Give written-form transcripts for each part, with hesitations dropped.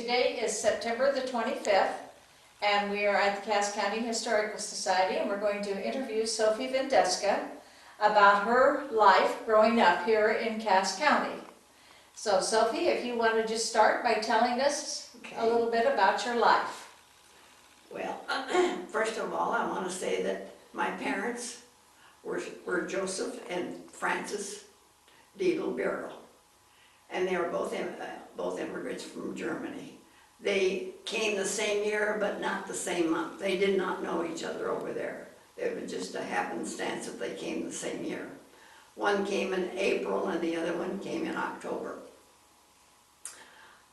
today is September the 25th, and we are at the Cass County Historical Society, and we're going to interview Sophia Vinduska about her life growing up here in Cass County. So Sophie, if you want to just start by telling us a little bit about your life. Well, first of all, I want to say that my parents were Joseph and Frances Dietl, and they were both immigrants from Germany. They came the same year, but not the same month. They did not know each other over there. It was just a happenstance that they came the same year. One came in April and the other one came in October.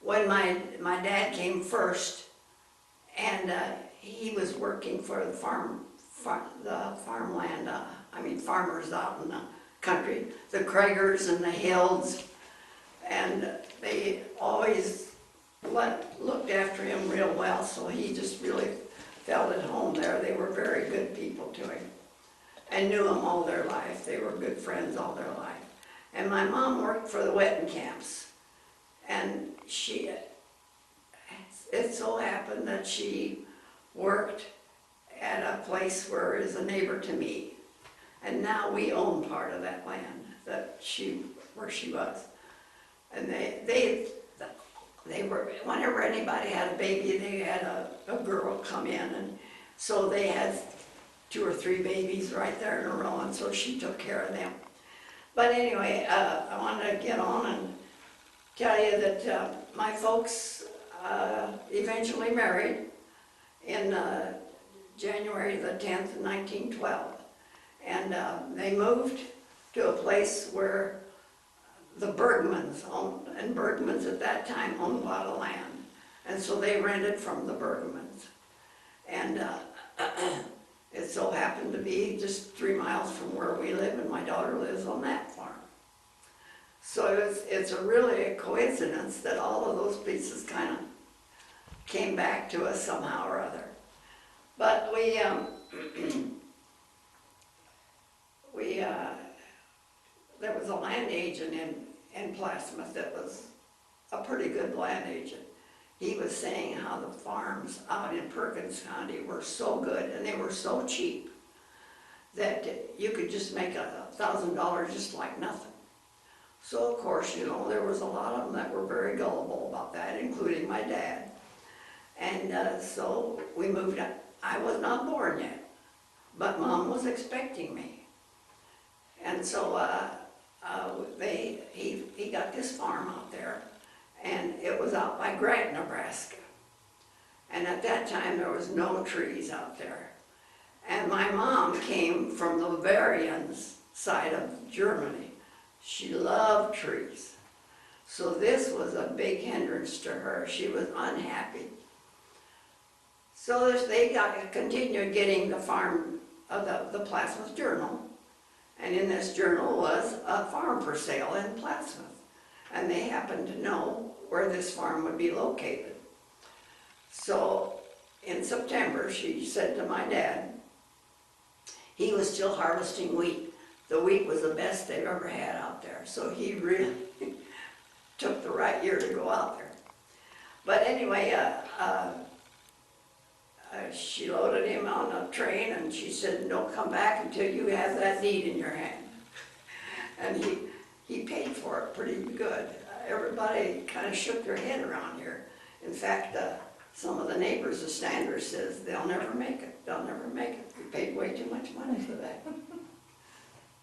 When my dad came first, and he was working for the farmers out in the country, the Kragers and the Hills, and they always looked after him real well, so he just really felt at home there. They were very good people to him and knew him all their life. They were good friends all their life. And my mom worked for the wetting camps, and it so happened that she worked at a place where is a neighbor to me, and now we own part of that land where she was. And they were, whenever anybody had a baby, they had a girl come in, and so they had 2 or 3 babies right there in a row, and so she took care of them. But anyway, I wanted to get on and tell you that my folks eventually married in January the 10th, 1912. And they moved to a place where the Bergmans owned, and Bergmans at that time owned a lot of land. And so they rented from the Bergmans. And it so happened to be just 3 miles from where we live, and my daughter lives on that farm. So it's really a coincidence that all of those pieces kind of came back to us somehow or other. But there was a land agent in Plattsmouth that was a pretty good land agent. He was saying how the farms out in Perkins County were so good and they were so cheap that you could just make $1,000 just like nothing. So of course, you know, there was a lot of them that were very gullible about that, including my dad. And so we moved up. I was not born yet, but Mom was expecting me. And so he got this farm out there, and it was out by Grant, Nebraska. And at that time, there was no trees out there. And my mom came from the Bavarian side of Germany. She loved trees. So this was a big hindrance to her. She was unhappy. So they continued getting the farm of the Plattsmouth Journal. And in this journal was a farm for sale in Plattsmouth. And they happened to know where this farm would be located. So in September, she said to my dad, he was still harvesting wheat. The wheat was the best they've ever had out there. So he really took the right year to go out there. But anyway, she loaded him on a train, and she said, don't come back until you have that deed in your hand. And he paid for it pretty good. Everybody kind of shook their head around here. In fact, some of the neighbors of Standers says, they'll never make it, they'll never make it. We paid way too much money for that.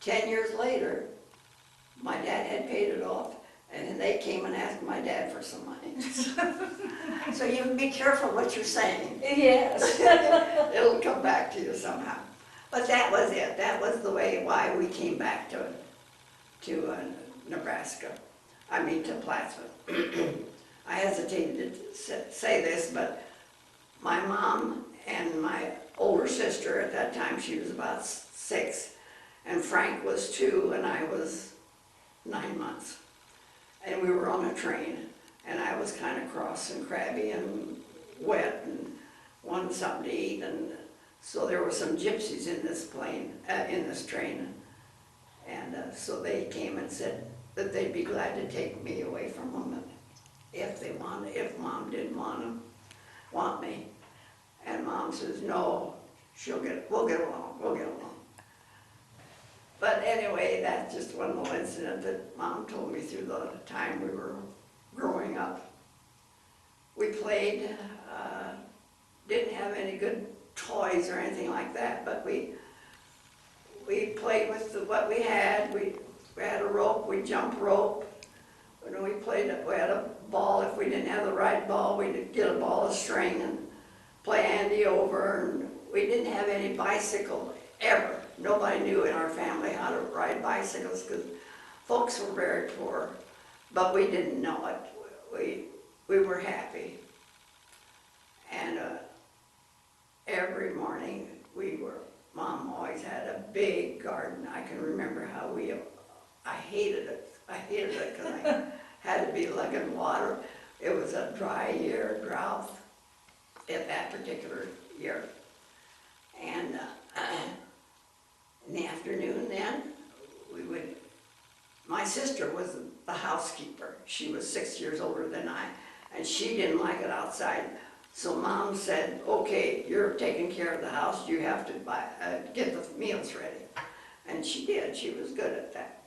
10 years later, my dad had paid it off, and they came and asked my dad for some money. So you be careful what you're saying. Yes. It'll come back to you somehow. But that was it. That was the way why we came back to Nebraska. I mean to Plattsmouth. I hesitated to say this, but my mom and my older sister at that time, she was about 6, and Frank was 2, and I was 9 months. And we were on a train, and I was kind of cross and crabby and wet and wanted something to eat, and so there were some gypsies in this train, and so they came and said that they'd be glad to take me away from them if they wanted. on if Mom didn't want me. And Mom says, no, we'll get along, we'll get along. But anyway, that's just one little incident that Mom told me through the time we were growing up. We played, didn't have any good toys or anything like that, but we played with what we had. We had a rope, we jump rope. When we had a ball. If we didn't have the right ball, we'd get a ball of string and play Andy over. And we didn't have any bicycle ever. Nobody knew in our family how to ride bicycles because folks were very poor, but we didn't know it. We were happy. And every morning Mom always had a big garden. I can remember how I hated it. I hated it because I had to be lugging water. It was a dry year, drought at that particular year. And in the afternoon then, my sister was the housekeeper. She was 6 years older than I, and she didn't like it outside. So Mom said, okay, you're taking care of the house, you have to get the meals ready. And she did, she was good at that.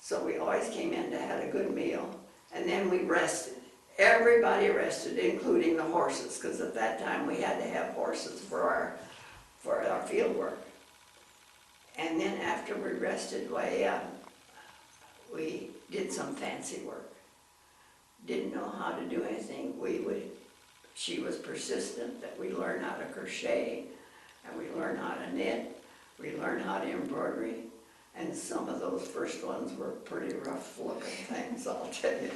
So we always came in to have a good meal, and then we rested. Everybody rested, including the horses, because at that time we had to have horses for our field work. And then after we rested, we did some fancy work. Didn't know how to do anything. She was persistent that we learn how to crochet, and we learn how to knit, we learn how to embroidery, and some of those first ones were pretty rough looking things, I'll tell you.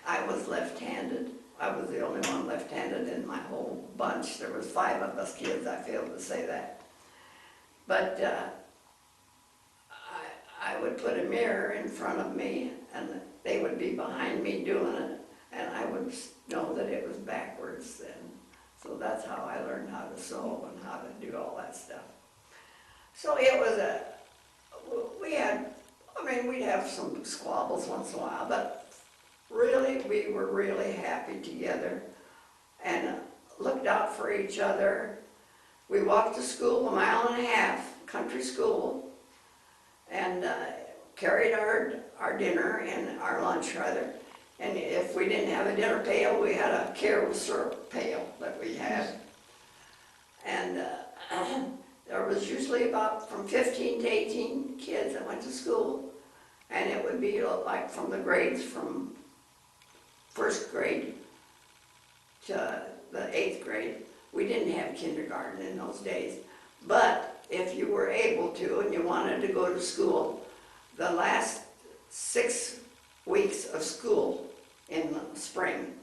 I was left-handed. I was the only one left-handed in my whole bunch. There was 5 of us kids, I failed to say that. But I would put a mirror in front of me, and they would be behind me doing it, and I would know that it was backwards then. So that's how I learned how to sew and how to do all that stuff. So it was we'd have some squabbles once in a while, but really, we were really happy together and looked out for each other. We walked to school 1.5 miles, country school, and carried our dinner and our lunch rather. And if we didn't have a dinner pail, we had a carob syrup pail that we had. And there was usually about from 15 to 18 kids that went to school. And it would be like from the grades from 1st grade to the 8th grade. We didn't have kindergarten in those days. But if you were able to and you wanted to go to school, the last 6 weeks of school in the spring,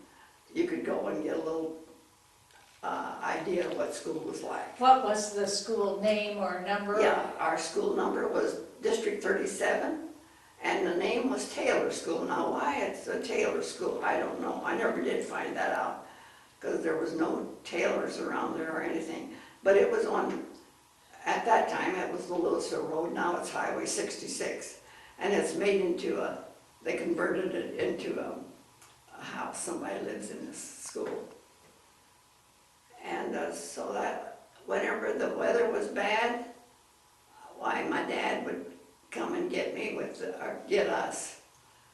you could go and get a little idea of what school was like. What was the school name or number? Yeah, our school number was District 37, and the name was Taylor School. Now, why it's a Taylor School, I don't know. I never did find that out, because there was no tailors around there or anything. But it was at that time, it was the Louisville Road, now it's Highway 66. And it's made into they converted it into a house. Somebody lives in this school. And so that whenever the weather was bad, my dad would come and get me get us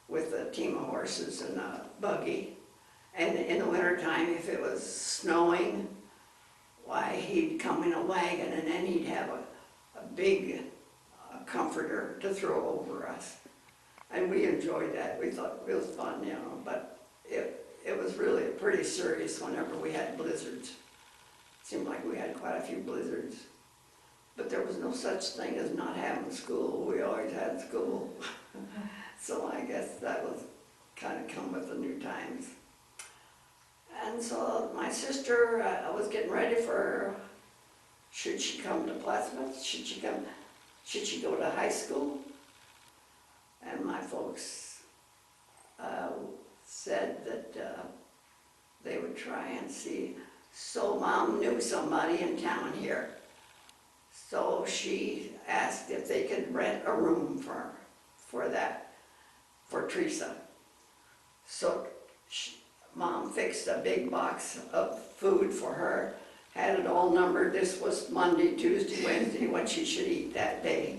with a team of horses and a buggy. And in the wintertime, if it was snowing, he'd come in a wagon, and then he'd have a big comforter to throw over us. And we enjoyed that. We thought it was fun, but it was really pretty serious whenever we had blizzards. Seemed like we had quite a few blizzards. But there was no such thing as not having school. We always had school. So I guess that was kind of come with the new times. And so my sister, I was getting ready for her. Should she come to Plattsmouth? Should she go to high school? And my folks said that they would try and see. So Mom knew somebody in town here. So she asked if they could rent a room for Teresa. So Mom fixed a big box of food for her, had it all numbered. This was Monday, Tuesday, Wednesday, what she should eat that day.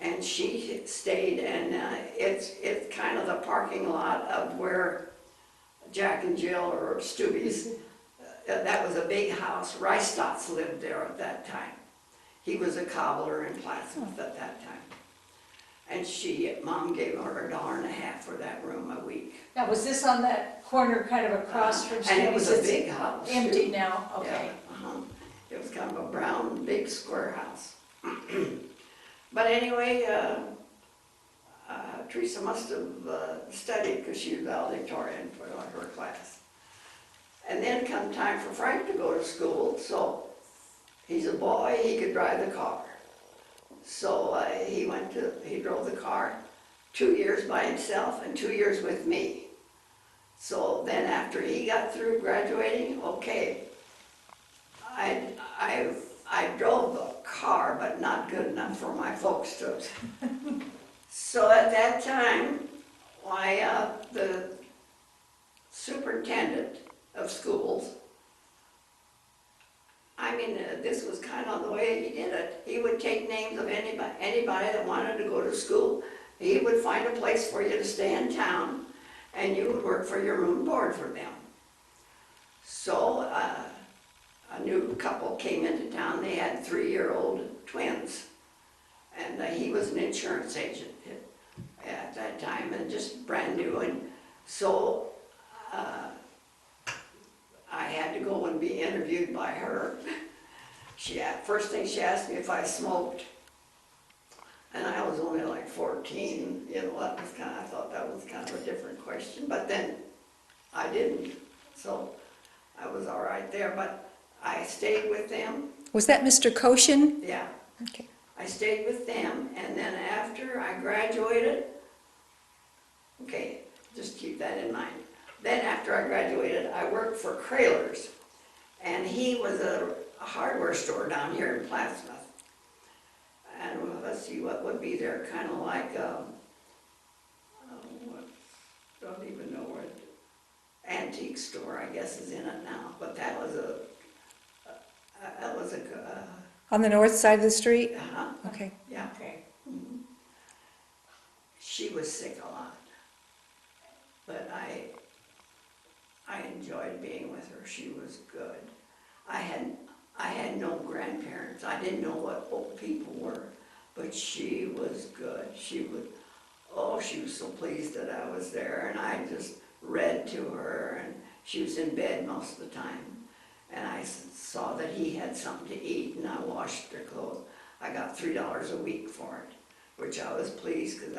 And she stayed, and it's kind of the parking lot of where Jack and Jill or Stubby's, that was a big house. Rice Dots lived there at that time. He was a cobbler in Plattsmouth at that time. And Mom gave her $1.50 for that room a week. Now, was this on that corner kind of across from Stubby's? And it was a It's big house. empty too. now, okay. Yeah, It was kind of a brown, big square house. But anyway, Teresa must have studied because she was valedictorian for her class. And then come time for Frank to go to school, so he's a boy, he could drive the car. So he drove the car 2 years by himself and 2 years with me. So then after he got through graduating, okay, I drove the car, but not good enough for my folks to. So at that time, the superintendent of schools, this was kind of the way he did it. He would take names of anybody that wanted to go to school. He would find a place for you to stay in town, and you would work for your room and board for them. So a new couple came into town. They had 3-year-old twins, and he was an insurance agent at that time, and just brand new. And so I had to go and be interviewed by her. First thing she asked me if I smoked, and I was only like 14. I thought that was kind of a different question, but then I didn't, so I was all right there. But I stayed with them. Was that Mr. Koshin? Yeah. Okay. I stayed with them, and then after I graduated, okay, just keep that in mind. Then after I graduated, I worked for Kraler's, and he was a hardware store down here in Plattsmouth. And let's see, what would be there, kind of like, don't even know what, antique store, I guess, is in it now. But that was a On the north side of the street? Okay. yeah. Okay. She was sick a lot, but I enjoyed being with her. She was good. I had no grandparents. I didn't know what old people were, but she was good. She was so pleased that I was there, and I just read to her, and she was in bed most of the time. And I saw that he had something to eat, and I washed their clothes. I got $3 a week for it, which I was pleased, because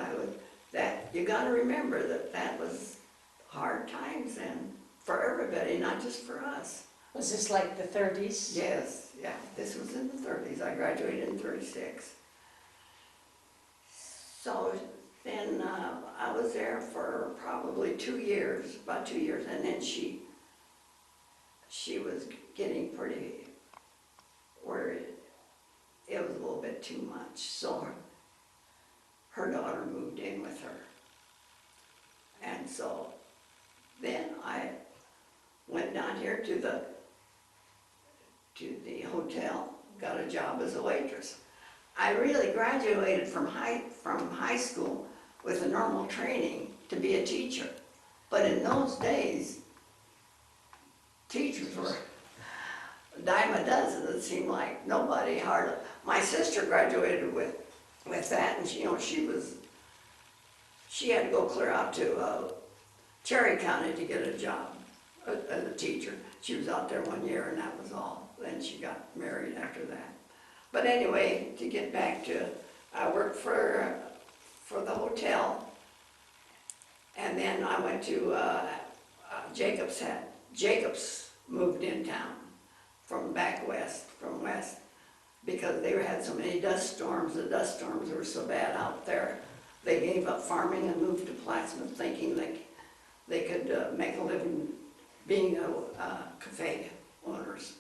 you got to remember that was hard times then for everybody, not just for us. Was this like the 30s? Yes, yeah, this was in the 30s. I graduated in 36. So then I was there for probably 2 years, about 2 years, and then she was getting pretty worried. It was a little bit too much, so her daughter moved in with her. And so then I went down here to the hotel, got a job as a waitress. I really graduated from high school with a normal training to be a teacher. But in those days, teachers were a dime a dozen. It seemed like nobody hardly. My sister graduated with that, and she had to go clear out to Cherry County to get a job as a teacher. She was out there 1 year, and that was all. Then she got married after that. But anyway, to get back to, I worked for the hotel, and then I went to Jacobs. Jacobs moved in town from back west, because they had so many dust storms. The dust storms were so bad out there. They gave up farming and moved to Plattsmouth, thinking they could make a living being cafe owners.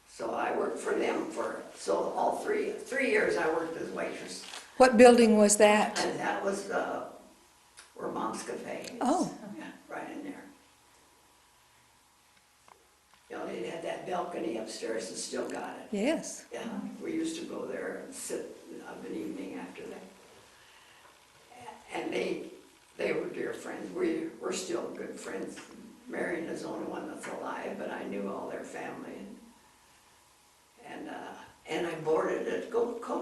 So I worked for them all 3 years I worked as waitress. What building was that? And that was where Mom's Cafe is. Oh. Yeah, right in there. That balcony upstairs has still got it. Yes. Yeah, we used to go there and sit of an evening after that. And they were dear friends. We're still good friends. Marion is the only one that's alive, but I knew all their family. And I boarded at Gold Coast.